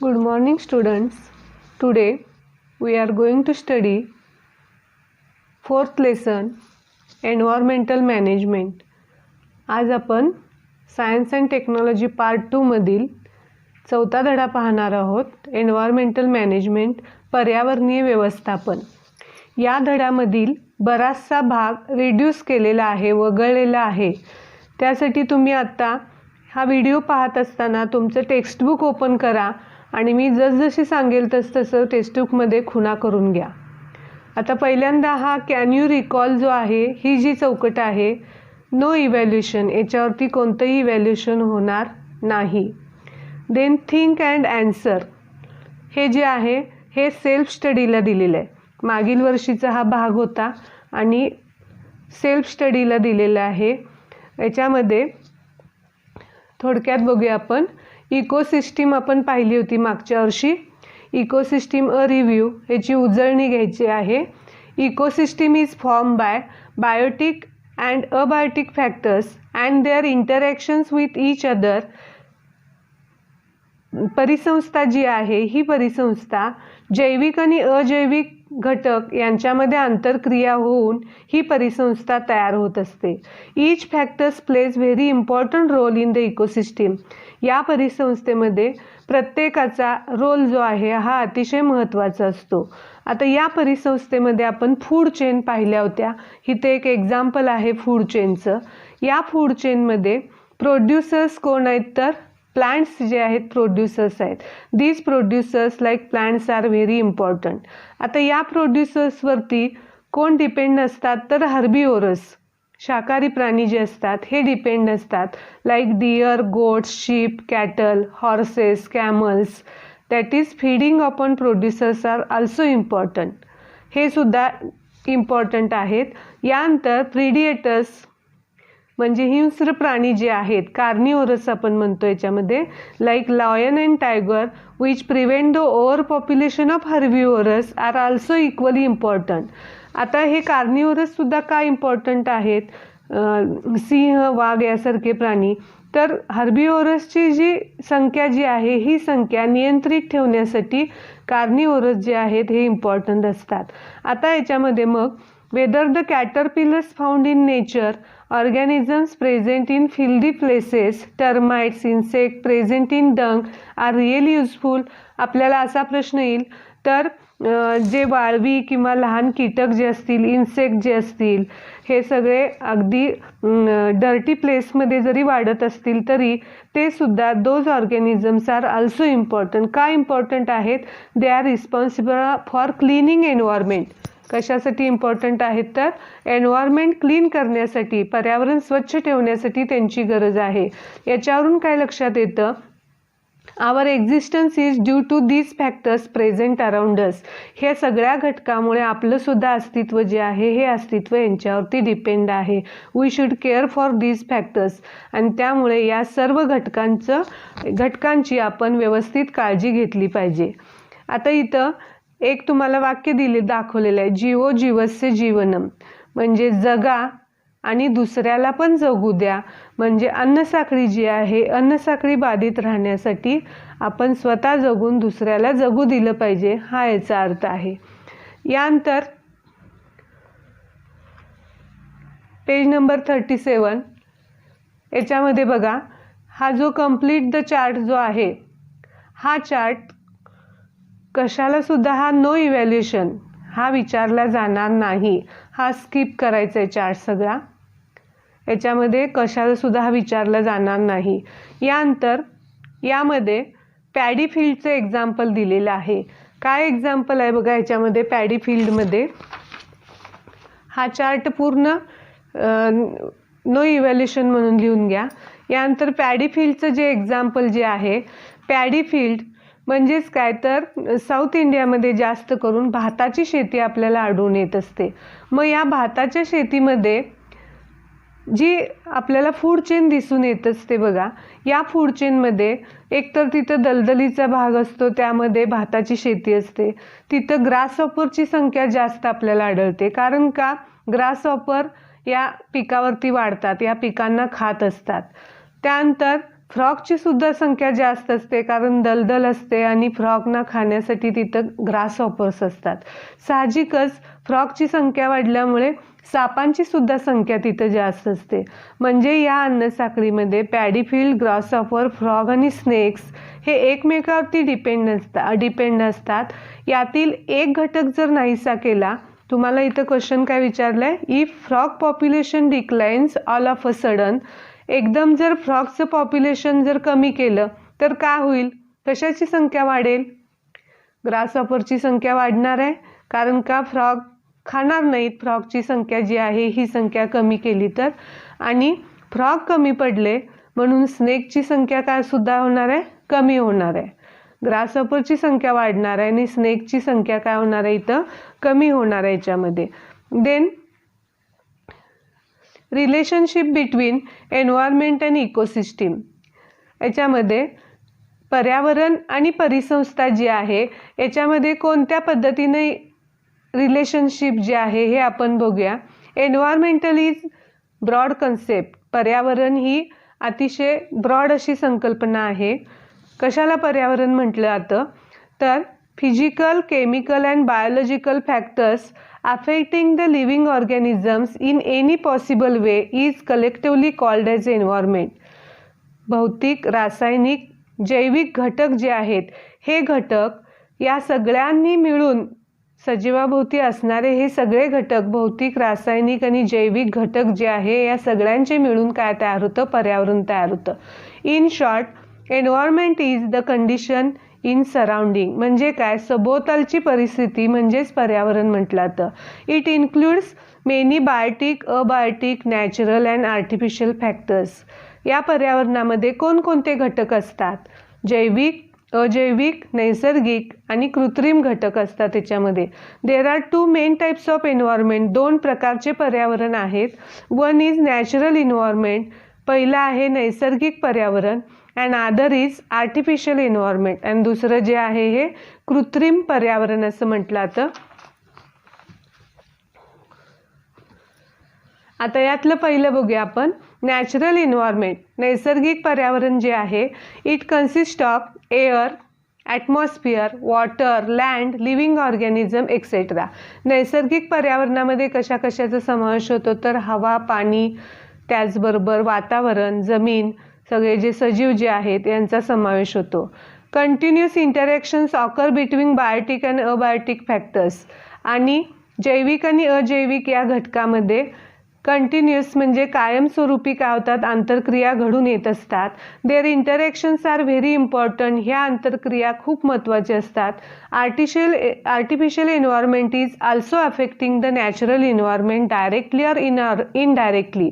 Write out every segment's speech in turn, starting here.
Good morning students. Today we are going to study fourth lesson Environmental Management. आज आपण science and technology part 2 मधील चौथा धडा पाहणार आहोत. एन्व्हायरमेंटल मॅनेजमेंट, पर्यावरणीय व्यवस्थापन. या धड्यामधील बराचसा भाग रिड्यूस केलेला आहे, वगळलेला आहे. त्यासाठी तुम्ही आता हा व्हिडिओ पाहत असताना तुमचं टेक्स्टबुक ओपन करा आणि मी जसजशी सांगेल तसं टेक्स्टबुकमध्ये खुणा करून घ्या. आता पहिल्यांदा हा कॅन यू रिकॉल जो आहे, ही जी चौकट आहे, नो इव्हॅल्युएशन, याच्यावरती कोणतंही इव्हॅल्युएशन होणार नाही. देन थिंक अँड ॲन्सर, हे जे आहे हे सेल्फ स्टडीला दिलेलं आहे. मागील वर्षीचा हा भाग होता आणि सेल्फ स्टडीला दिलेला आहे. याच्यामध्ये थोडक्यात बघूया आपण. इकोसिस्टीम आपण पाहिली होती मागच्या वर्षी. इकोसिस्टीम अ रिव्ह्यू, याची उजळणी घ्यायची आहे. Ecosystem is form by biotic and abiotic factors and their interactions with each other. परिसंस्था जी आहे, ही परिसंस्था जैविक आणि अजैविक घटक यांच्यामध्ये आंतरक्रिया होऊन ही परिसंस्था तयार होत असते. Each factors plays very important role in the ecosystem. या परिसंस्थेमध्ये प्रत्येकाचा रोल जो आहे हा अतिशय महत्त्वाचा असतो. आता या परिसंस्थेमध्ये आपण फूड चेन पाहिल्या होत्या. इथे एक एक्झाम्पल आहे फूड चेनचं. या फूड चेनमध्ये प्रोड्युसर्स कोण आहेत, तर प्लांट्स जे आहेत प्रोड्युसर्स आहेत. These producers like plants are very important. आता या प्रोड्युसर्सवरती कोण डिपेंड असतात, तर हर्बिओरस, शाकाहारी प्राणी जे असतात हे डिपेंड असतात. Like deer, goats, sheep, cattle, horses, camels. That is feeding upon producers are also important. हे सुद्धा इम्पॉर्टंट आहेत. यानंतर प्रिडिएटर्स म्हणजे हिंस्र प्राणी जे आहेत, कार्निओरस आपण म्हणतो याच्यामध्ये, like lion and tiger which prevent the over population of herbivorous are also equally important. आता हे कार्निओरस सुद्धा का इम्पॉर्टंट आहेत, सिंह, वाघ यासारखे प्राणी. तर हर्बिओरसची जी संख्या जी आहे, ही संख्या नियंत्रित ठेवण्यासाठी कार्निओरस जे आहेत हे इम्पॉर्टंट असतात. आता याच्यामध्ये मग whether the caterpillars found in nature, organisms present in filthy places, termites, insect present in dung are really useful. आपल्याला असा प्रश्न येईल, तर जे वाळवी किंवा लहान कीटक जे असतील, इन्सेक्ट जे असतील, हे सगळे अगदी डर्टी प्लेसमध्ये जरी वाढत असतील तरी ते सुद्धा those organisms are also important. का इम्पॉर्टंट आहेत, they are responsible for cleaning environment. कशासाठी इम्पॉर्टंट आहेत, तर एन्व्हायरमेंट क्लीन करण्यासाठी, पर्यावरण स्वच्छ ठेवण्यासाठी त्यांची गरज आहे. याच्यावरून काय लक्षात येतं, our existence is due to these factors present around us. हे सगळ्या घटकामुळे आपलं सुद्धा अस्तित्व जे आहे हे अस्तित्व यांच्यावरती डिपेंड आहे. We should care for these factors. आणि त्यामुळे या सर्व घटकांची आपण व्यवस्थित काळजी घेतली पाहिजे. आता इथं एक तुम्हाला वाक्य दाखवलेलं आहे, जीवो जीवस्य जीवनम, म्हणजे जगा आणि दुसऱ्याला पण जगू द्या. म्हणजे अन्नसाखळी जी आहे, अन्नसाखळी बाधित राहण्यासाठी आपण स्वतः जगून दुसऱ्याला जगू दिलं पाहिजे, हा याचा अर्थ आहे. यानंतर पेज नंबर 37 याच्यामध्ये बघा, हा जो कंप्लीट द चार्ट जो आहे, हा चार्ट कशाला सुद्धा हा नो इव्हॅल्युएशन हा विचारला जाणार नाही. हा स्किप करायचा आहे चार्ट सगळा. याच्यामध्ये कशाला सुद्धा हा विचारला जाणार नाही. यानंतर यामध्ये पॅडी फील्डचं एक्झाम्पल दिलेलं आहे. काय एक्झाम्पल आहे बघा याच्यामध्ये पॅडी फील्डमध्ये. हा चार्ट पूर्ण नो इव्हॅल्युएशन म्हणून लिहून घ्या. यानंतर पॅडी फील्डचं जे एक्झाम्पल जे आहे, पॅडी फील्ड म्हणजेच काय, तर साऊथ इंडियामध्ये जास्त करून भाताची शेती आपल्याला आढळून येत असते. मग या भाताच्या शेतीमध्ये जी आपल्याला फूड चेन दिसून येत असते बघा, या फूड चेनमध्ये एकतर तिथं दलदलीचा भाग असतो, त्यामध्ये भाताची शेती असते. तिथं ग्रासहॉपरची संख्या जास्त आपल्याला आढळते. कारण का, ग्रासहॉपर या पिकावरती वाढतात, या पिकांना खात असतात. त्यानंतर फ्रॉगची सुद्धा संख्या जास्त असते, कारण दलदल असते आणि फ्रॉगना खाण्यासाठी तिथं ग्रास हॉपर्स असतात. साहजिकच फ्रॉगची संख्या वाढल्यामुळे सापांची सुद्धा संख्या तिथं जास्त असते. म्हणजे या अन्नसाखळीमध्ये पॅडीफिल्ड, ग्रासहॉपर, फ्रॉग आणि स्नेक्स हे एकमेकावरती डिपेंड असतात. यातील एक घटक जर नाहीसा केला, तुम्हाला इथं क्वेश्चन काय विचारलंय, if frog population declines all of a sudden, एकदम जर फ्रॉगचं पॉप्युलेशन जर कमी केलं तर काय होईल, कशाची संख्या वाढेल, ग्रासहॉपरची संख्या वाढणार आहे, कारण का फ्रॉग खाणार नाहीत. फ्रॉगची संख्या जी आहे ही संख्या कमी केली तर, आणि फ्रॉग कमी पडले म्हणून स्नेकची संख्या काय सुद्धा होणार आहे, कमी होणार आहे. ग्रासहॉपरची संख्या वाढणार आहे आणि स्नेकची संख्या काय होणार आहे, इथं कमी होणार आहे याच्यामध्ये. Then relationship between environment and ecosystem, याच्यामध्ये पर्यावरण आणि परिसंस्था जी आहे याच्यामध्ये कोणत्या पद्धतीने रिलेशनशिप जे आहे हे आपण बघूया. एन्व्हायरमेंटल इज ब्रॉड कन्सेप्ट, पर्यावरण ही अतिशय ब्रॉड अशी संकल्पना आहे. कशाला पर्यावरण म्हटलं जातं, तर physical, chemical and biological factors affecting the living organisms in any possible way is collectively called as environment. भौतिक, रासायनिक, जैविक घटक जे आहेत हे घटक या सगळ्यांनी मिळून, सजीवाभोवती असणारे हे सगळे घटक, भौतिक, रासायनिक आणि जैविक घटक जे आहे या सगळ्यांचे मिळून काय तयार होतं, पर्यावरण तयार होतं. In short, environment is the condition in surrounding, म्हणजे काय, सभोवतालची परिस्थिती म्हणजेच पर्यावरण म्हटलं जातं. It includes many biotic, abiotic, natural and artificial factors. या पर्यावरणामध्ये कोणकोणते घटक असतात, जैविक, अजैविक, नैसर्गिक आणि कृत्रिम घटक असतात त्याच्यामध्ये. There are 2 main types of environment, 2 प्रकारचे पर्यावरण आहेत. वन इज नॅचरल एन्व्हायरमेंट, पहिलं आहे नैसर्गिक पर्यावरण, and other is artificial environment, आणि दुसरं जे आहे हे कृत्रिम पर्यावरण असं म्हटलं जातं. आता यातलं पहिलं बघूया आपण, नॅचरल एन्व्हायरमेंट. नैसर्गिक पर्यावरण जे आहे, it consist of air, atmosphere, water, land, living organism etcetera. नैसर्गिक पर्यावरणामध्ये कशा कशाचा समावेश होतो, तर हवा, पाणी, त्याचबरोबर वातावरण, जमीन, सगळे जे सजीव जे आहेत यांचा समावेश होतो. Continuous interactions occur between biotic and abiotic factors, आणि जैविक आणि अजैविक या घटकामध्ये कंटिन्युअस म्हणजे कायमस्वरूपी काय होतात, आंतरक्रिया घडून येत असतात. Their interactions are very important, ह्या आंतरक्रिया खूप महत्त्वाच्या असतात. Artificial environment is also affecting the natural environment directly or indirectly.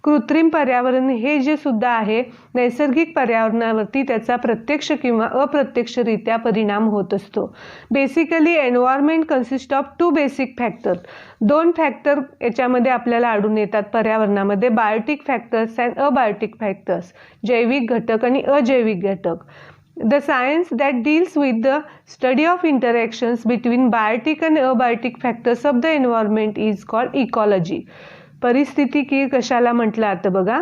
कृत्रिम पर्यावरण हे जे सुद्धा आहे नैसर्गिक पर्यावरणावरती त्याचा प्रत्यक्ष किंवा अप्रत्यक्षरित्या परिणाम होत असतो. Basically environment consist of 2 basic factor, 2 factor याच्यामध्ये आपल्याला आढळून येतात पर्यावरणामध्ये, biotic factors and abiotic factors, जैविक घटक आणि अजैविक घटक. The science that deals with the study of interactions between biotic and abiotic factors of the environment is called ecology. परिस्थितिकी कशाला म्हटलं जातं बघा,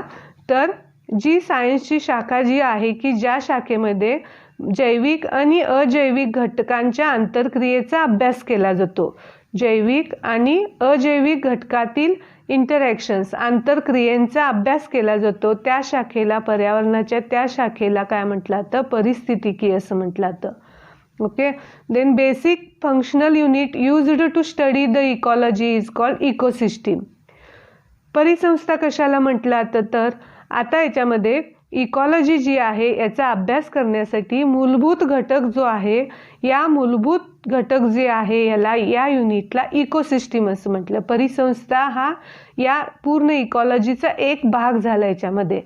तर जी सायन्सची शाखा जी आहे की ज्या शाखेमध्ये जैविक आणि अजैविक घटकांच्या आंतरक्रियेचा अभ्यास केला जातो. जैविक आणि अजैविक घटकातील इंटरॅक्शन्स, आंतरक्रियेचा अभ्यास केला जातो, त्या शाखेला, पर्यावरणाच्या त्या शाखेला काय म्हटलं जातं, परिस्थितिकी असं म्हटलं जातं. Okay. Then basic functional unit used to study the ecology is called ecosystem. परिसंस्था कशाला म्हटलं जातं, तर आता याच्यामध्ये इकॉलॉजी जी आहे याचा अभ्यास करण्यासाठी मूलभूत घटक जो आहे, या मूलभूत घटक जे आहे याला, या युनिटला इकोसिस्टीम असं म्हटलं. परिसंस्था हा या पूर्ण इकॉलॉजीचा एक भाग झाला याच्यामध्ये.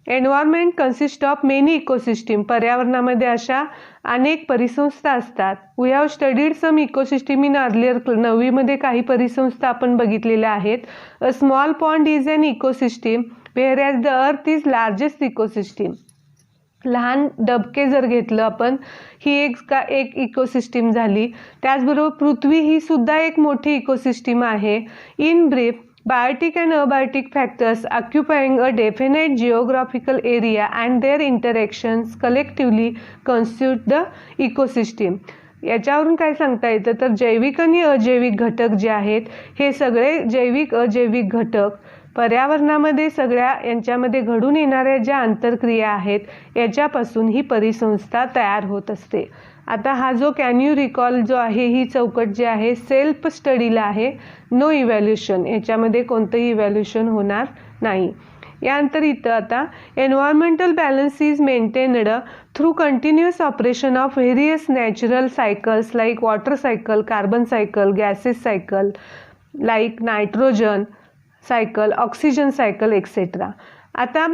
Environment consist of many ecosystem, पर्यावरणामध्ये अशा अनेक परिसंस्था असतात. We have studied some ecosystem in earlier, 9वी मध्ये काही परिसंस्था आपण बघितलेल्या आहेत. A small pond is an ecosystem whereas the earth is largest ecosystem. लहान डबके जर घेतलं आपण, ही एक इकोसिस्टीम झाली. त्याचबरोबर पृथ्वी ही सुद्धा एक मोठी इकोसिस्टीम आहे. In brief, Biotic and abiotic factors occupying a definite geographical area and their interactions collectively constitute the ecosystem. याच्यावरून काय सांगता येतं तर जैविक आणि अजैविक घटक जे आहेत हे सगळे जैविक अजैविक घटक पर्यावरणामध्ये सगळ्या यांच्यामध्ये घडून येणाऱ्या ज्या आंतरक्रिया आहेत याच्यापासून ही परिसंस्था तयार होत असते. आता हा जो कॅन यू रिकॉल जो आहे ही चौकट जी आहे सेल्फ स्टडीला आहे, नो इव्हॅल्युशन, याच्यामध्ये कोणतंही इव्हॅल्युशन होणार नाही. यानंतर इथं आता environmental balance is maintained through continuous operation of various natural cycles like water cycle, carbon cycle, gases cycle like nitrogen cycle, oxygen cycle etcetera. आता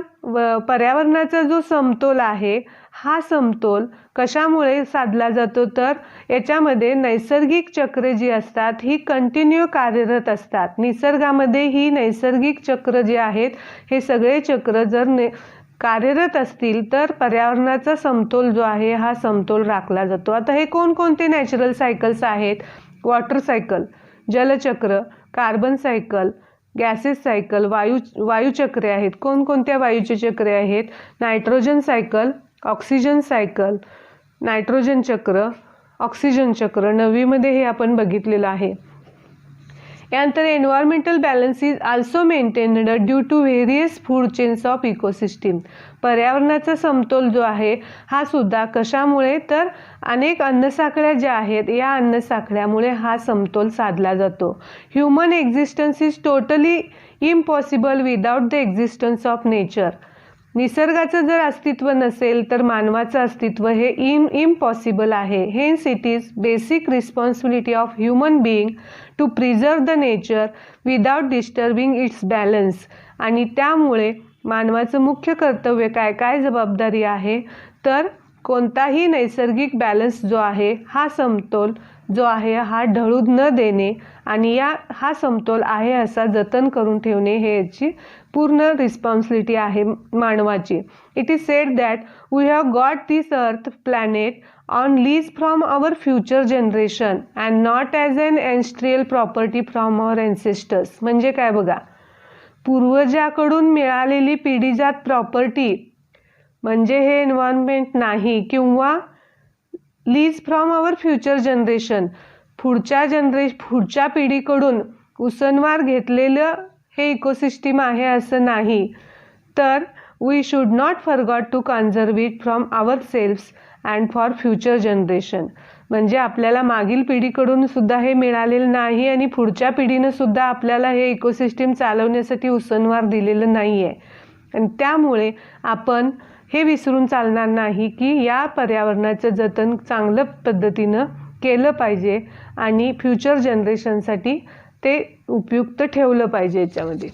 पर्यावरणाचा जो समतोल आहे हा समतोल कशामुळे साधला जातो तर याच्यामध्ये नैसर्गिक चक्रे जी असतात ही कंटिन्यू कार्यरत असतात. निसर्गामध्ये ही नैसर्गिक चक्र जे आहेत हे सगळे चक्र जर कार्यरत असतील तर पर्यावरणाचा समतोल जो आहे हा समतोल राखला जातो. आता हे कोणकोणते नॅचरल सायकल्स आहेत? वॉटर सायकल, जलचक्र, कार्बन सायकल, गॅसेस सायकल, वायुचक्रे आहेत. कोणकोणत्या वायूचे चक्रे आहेत? Nitrogen cycle, oxygen cycle, nitrogen चक्र, ऑक्सिजन चक्र. 9वीमध्ये हे आपण बघितलेलं आहे. यानंतर environmental balance is also maintained due to various food chains of ecosystem. पर्यावरणाचा समतोल जो आहे हा सुद्धा कशामुळे तर अनेक अन्नसाखळ्या ज्या आहेत या अन्नसाखळ्यामुळे हा समतोल साधला जातो. Human existence is totally impossible without the existence of nature. निसर्गाचं जर अस्तित्व नसेल तर मानवाचं अस्तित्व हे इम्पॉसिबल आहे. Hence it is basic responsibility of human being to preserve the nature without disturbing its balance. आणि त्यामुळे मानवाचं मुख्य कर्तव्य काय जबाबदारी आहे तर कोणताही नैसर्गिक बॅलन्स जो आहे हा समतोल जो आहे हा ढळू न देणे आणि हा समतोल आहे असा जतन करून ठेवणे हे याची पूर्ण रिस्पॉन्सिबिलिटी आहे मानवाची. It is said that we have got this earth planet on lease from our future generation and not as an ancestral property from our ancestors. म्हणजे काय बघा, पूर्वजाकडून मिळालेली पिढीजात प्रॉपर्टी म्हणजे हे एन्व्हायरमेंट नाही किंवा lease from our future generation पुढच्या पिढीकडून उसनवार घेतलेलं हे इकोसिस्टीम आहे असं नाही. तर we should not forgot to conserve it from our selfs and for future generation. म्हणजे आपल्याला मागील पिढीकडून सुद्धा हे मिळालेलं नाही आणि पुढच्या पिढीनं सुद्धा आपल्याला हे इकोसिस्टीम चालवण्यासाठी उसनवार दिलेलं नाही आहे. आणि त्यामुळे आपण हे विसरून चालणार नाही की या पर्यावरणाचं जतन चांगल्या पद्धतीनं केलं पाहिजे आणि फ्युचर जनरेशनसाठी ते उपयुक्त ठेवलं पाहिजे याच्यामध्ये.